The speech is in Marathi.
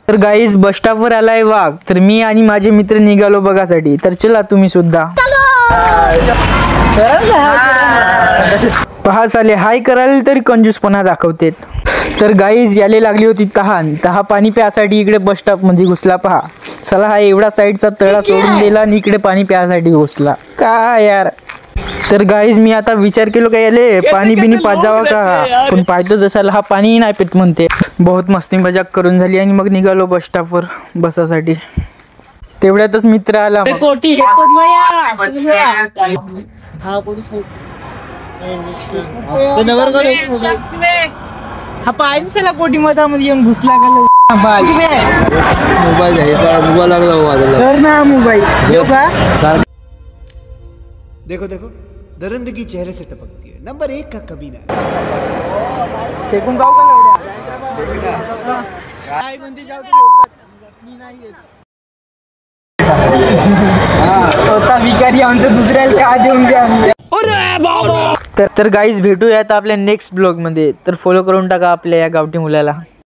तर गाईज बस स्टॉपवर आलाय वाघ, तर मी आणि माझे मित्र निघालो बघासाठी. तर चला तुम्ही सुद्धा पहा. चाले हाय करायला तरी कंजूसपणा दाखवते. तर गाईज याले लागली होती तहान. पाणी प्यासाठी इकडे बस स्टॉप मध्ये घुसला. पहा चला, हा एवढा साईडचा तळा सोडून दिला आणि इकडे पाणी प्यासाठी घुसला काय यार. तर गाईज मी आता विचार केलो का याले पाणी बिनी पाजावा का, पण पाहतो तसाला हा पाणी नाही पित म्हणते. बहुत मस्ती मजाक करून झाली आणि मग निघालो बस स्टॉपवर बसासाठी. तेवढ्यातच मित्र आला. हा पाहिजे चला कोटी मतामध्ये येऊन घुसला का मोबाईल लागला मोबाईल. देखो देखो दरिंदगी चेहरे से टपकती है. नंबर 1 का कमीना. फेकून गाव का स्वतः विकारी आमचं दुसऱ्याला का देऊन द्या. तर गाईज भेटूयात आपल्या नेक्स्ट ब्लॉग मध्ये. तर फॉलो करून टाका आपल्या या गावठी मुलाला.